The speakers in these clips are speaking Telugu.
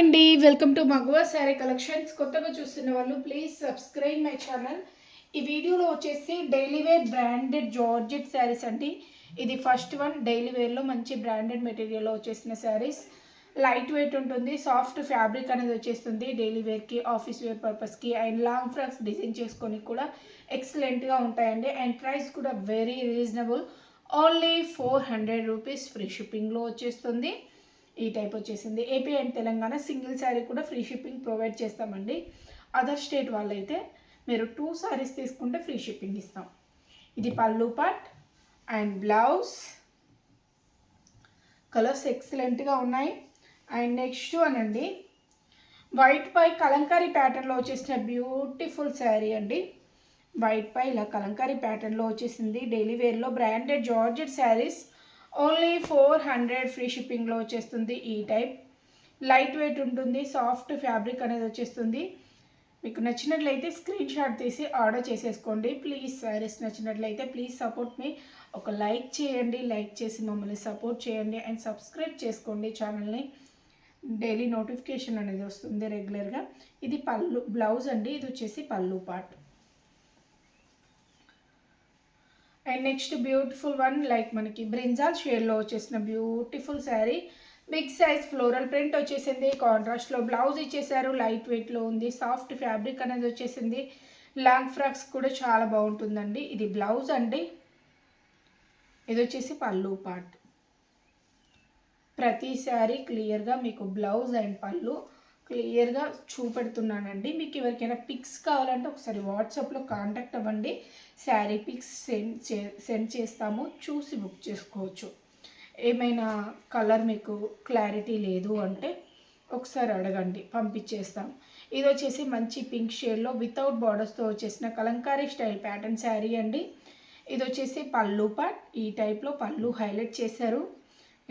అండి, వెల్కమ్ టు మగువా శారీ కలెక్షన్స్. కొత్తగా చూస్తున్న వాళ్ళు ప్లీజ్ సబ్స్క్రైబ్ మై ఛానల్. ఈ వీడియోలో వచ్చేసి daily wear branded georgette sarees అండి. ఇది ఫస్ట్ వన్. డైలీ వేర్లో మంచి బ్రాండెడ్ మెటీరియల్లో వచ్చేసిన శారీస్. లైట్ వెయిట్ ఉంటుంది, సాఫ్ట్ ఫ్యాబ్రిక్ అనేది వచ్చేస్తుంది. డైలీ వేర్కి, ఆఫీస్ వేర్ పర్పస్కి అండ్ లాంగ్ ఫ్రాక్స్ డిజైన్ చేసుకొని కూడా ఎక్సలెంట్గా ఉంటాయండి. అండ్ ప్రైస్ కూడా very reasonable, only 400 rupees. Free షిప్పింగ్లో వచ్చేస్తుంది. ఈ టైప్ వచ్చేసింది. AP and Telangana single sari కూడా ఫ్రీ షిప్పింగ్ ప్రొవైడ్ చేస్తామండి. అదర్ స్టేట్ వాళ్ళైతే మీరు 2 శారీస్ తీసుకుంటే ఫ్రీ షిప్పింగ్ ఇస్తాం. ఇది పళ్ళు పార్ట్ అండ్ బ్లౌజ్. కలర్స్ ఎక్సలెంట్గా ఉన్నాయి. అండ్ నెక్స్ట్ అనండి, వైట్ పై కలంకారీ ప్యాటర్న్లో వచ్చేసిన బ్యూటిఫుల్ శారీ అండి. వైట్ పై ఇలా కలంకారీ ప్యాటర్న్లో వచ్చేసింది. డైలీ వేర్లో branded georgette saris, only 400 free షిప్పింగ్లో వచ్చేస్తుంది. ఈ టైప్ లైట్ వెయిట్ ఉంటుంది, సాఫ్ట్ ఫ్యాబ్రిక్ అనేది వచ్చేస్తుంది. మీకు నచ్చినట్లయితే స్క్రీన్ షాట్ తీసి ఆర్డర్ చేసేసుకోండి. ప్లీజ్ శారీస్ నచ్చినట్లయితే ప్లీజ్ సపోర్ట్ మీ. ఒక లైక్ చేయండి, లైక్ చేసి మమ్మల్ని సపోర్ట్ చేయండి అండ్ సబ్స్క్రైబ్ చేసుకోండి ఛానల్ని. డైలీ నోటిఫికేషన్ అనేది వస్తుంది రెగ్యులర్గా. ఇది పళ్ళు బ్లౌజ్ అండి. ఇది వచ్చేసి పళ్ళు part. And next beautiful one, like మనకి బ్రింజాల్ షేడ్లో వచ్చేసిన beautiful saree. Big size floral print వచ్చేసింది. కాంట్రాస్ట్లో బ్లౌజ్ ఇచ్చేసారు. లైట్ వెయిట్లో ఉంది, సాఫ్ట్ ఫ్యాబ్రిక్ అనేది వచ్చేసింది. లాంగ్ ఫ్రాక్స్ కూడా చాలా బాగుంటుందండి. ఇది బ్లౌజ్ అండి. ఇది వచ్చేసి పళ్ళు పార్ట్. ప్రతి శారీ క్లియర్గా మీకు బ్లౌజ్ అండ్ పళ్ళు క్లియర్గా చూపెడుతున్నానండి. మీకు ఎవరికైనా పిక్స్ కావాలంటే ఒకసారి వాట్సాప్లో కాంటాక్ట్ అవ్వండి. శారీ పిక్స్ సెండ్ చేస్తాము, చూసి బుక్ చేసుకోవచ్చు. ఏమైనా కలర్ మీకు క్లారిటీ లేదు అంటే ఒకసారి అడగండి, పంపించేస్తాం. ఇది వచ్చేసి మంచి పింక్ షేడ్లో వితౌట్ బార్డర్స్తో వచ్చేసిన కలంకారీ స్టైల్ ప్యాటర్న్ శారీ అండి. ఇది వచ్చేసి పళ్ళు పార్ట్. ఈ టైప్లో పళ్ళు హైలైట్ చేశారు,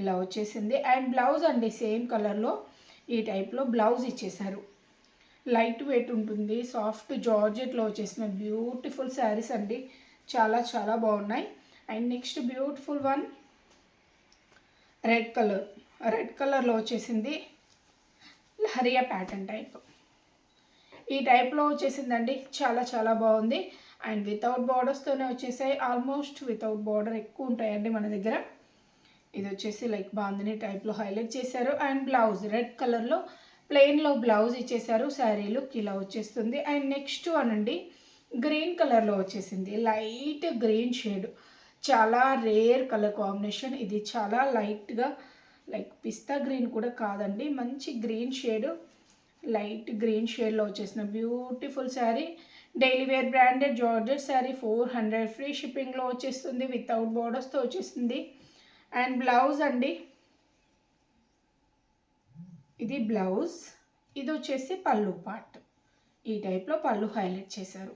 ఇలా వచ్చేసింది. అండ్ బ్లౌజ్ అండి సేమ్ కలర్లో ఈ టైప్లో బ్లౌజ్ ఇచ్చేసారు. లైట్ వెయిట్ ఉంటుంది, సాఫ్ట్ జార్జెట్లో వచ్చేసిన బ్యూటిఫుల్ శారీస్ అండి. చాలా చాలా బాగున్నాయి. And next beautiful one, red colour. Red కలర్లో వచ్చేసింది లహరియా ప్యాటర్న్ టైప్. ఈ టైప్లో వచ్చేసిందండి. చాలా చాలా బాగుంది. అండ్ వితౌట్ బార్డర్స్తోనే వచ్చేసాయి. ఆల్మోస్ట్ వితౌట్ బార్డర్ ఎక్కువ ఉంటాయండి మన దగ్గర. ఇది వచ్చేసి లైక్ బాందిని టైప్లో హైలైట్ చేశారు. అండ్ బ్లౌజ్ రెడ్ కలర్లో ప్లెయిన్లో బ్లౌజ్ ఇచ్చేసారు. శారీ లుక్ ఇలా వచ్చేస్తుంది. అండ్ నెక్స్ట్ అనండి, గ్రీన్ కలర్లో వచ్చేసింది. లైట్ గ్రీన్ షేడ్, చాలా రేర్ కలర్ కాంబినేషన్. ఇది చాలా లైట్గా, లైక్ పిస్తా గ్రీన్ కూడా కాదండి, మంచి గ్రీన్ షేడ్, లైట్ గ్రీన్ షేడ్లో వచ్చేసిన beautiful sari. Daily wear branded georgette sari, 400 free షిప్పింగ్లో వచ్చేస్తుంది. వితౌట్ బార్డర్స్తో వచ్చేస్తుంది. అండ్ బ్లౌజ్ అండి, ఇది బ్లౌజ్. ఇది వచ్చేసి పళ్ళు పార్ట్. ఈ టైప్లో పళ్ళు హైలైట్ చేశారు.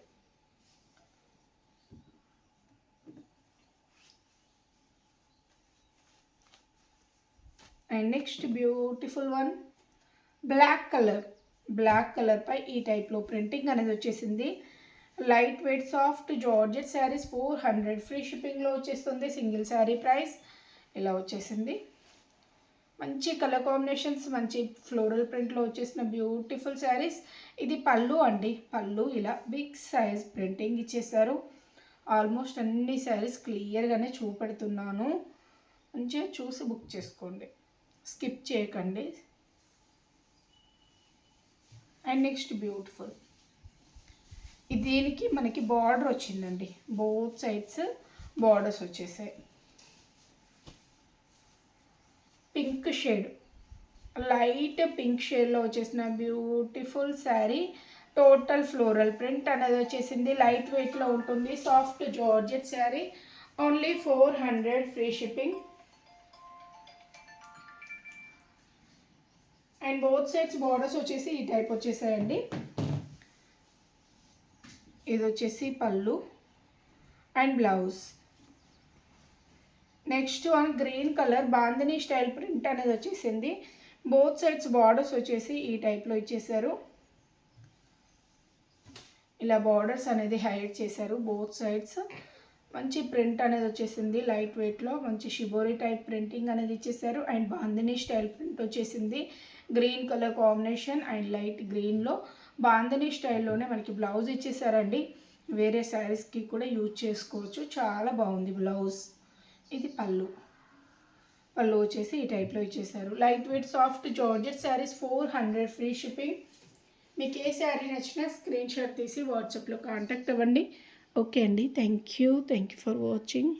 And next beautiful one, black colour. Black colour పై ఈ టైప్లో ప్రింటింగ్ అనేది వచ్చేసింది. Light weight soft georgette saris, 400 free షిప్పింగ్లో వచ్చేస్తుంది. సింగిల్ శారీ ప్రైస్ ఇలా వచ్చేసింది. మంచి కలర్ కాంబినేషన్స్, మంచి ఫ్లోరల్ ప్రింట్లో వచ్చేసిన బ్యూటిఫుల్ శారీస్. ఇది పళ్ళు అండి. పళ్ళు ఇలా బిగ్ సైజ్ ప్రింటింగ్ ఇచ్చేసారు. ఆల్మోస్ట్ అన్ని శారీస్ క్లియర్గానే చూపెడుతున్నాను, మంచిగా చూసి బుక్ చేసుకోండి, స్కిప్ చేయకండి. అండ్ నెక్స్ట్ బ్యూటిఫుల్, దీనికి మనకి బార్డర్ వచ్చిందండి. బోత్ సైడ్స్ బార్డర్స్ వచ్చేసాయి. పింక్ షేడ్, లైట్ పింక్ షేడ్లో వచ్చేసిన beautiful sari. Total floral print అనేది వచ్చేసింది. లైట్ వెయిట్లో ఉంటుంది, soft georgette sari. Only 400 free shipping. And both sides borders వచ్చేసి ఈ టైప్ వచ్చేసాయండి. ఇది వచ్చేసి పళ్ళు and blouse. Next one, green colour bandhani style print అనేది వచ్చేసింది. బోత్ సైడ్స్ బార్డర్స్ వచ్చేసి ఈ టైప్లో ఇచ్చేసారు. ఇలా బార్డర్స్ అనేది హైలైట్ చేశారు బోత్ సైడ్స్. మంచి ప్రింట్ అనేది వచ్చేసింది. లైట్ వెయిట్లో మంచి షిబోరి టైప్ ప్రింటింగ్ అనేది ఇచ్చేసారు. అండ్ బాందిని స్టైల్ ప్రింట్ వచ్చేసింది. Green colour combination and light గ్రీన్లో బాందని స్టైల్లోనే మనకి బ్లౌజ్ ఇచ్చేసారండి. వేరే శారీస్కి కూడా యూజ్ చేసుకోవచ్చు. చాలా బాగుంది బ్లౌజ్. ఇది పళ్ళు వచ్చేసి ఈ టైప్లో ఇచ్చేసారు. Light weight soft georgette saris 400 free shipping. మీకు ఏ శారీ నచ్చినా స్క్రీన్ షాట్ తీసి వాట్సాప్లో కాంటాక్ట్ అవ్వండి. ఓకే అండి, థ్యాంక్ యూ ఫర్ వాచింగ్.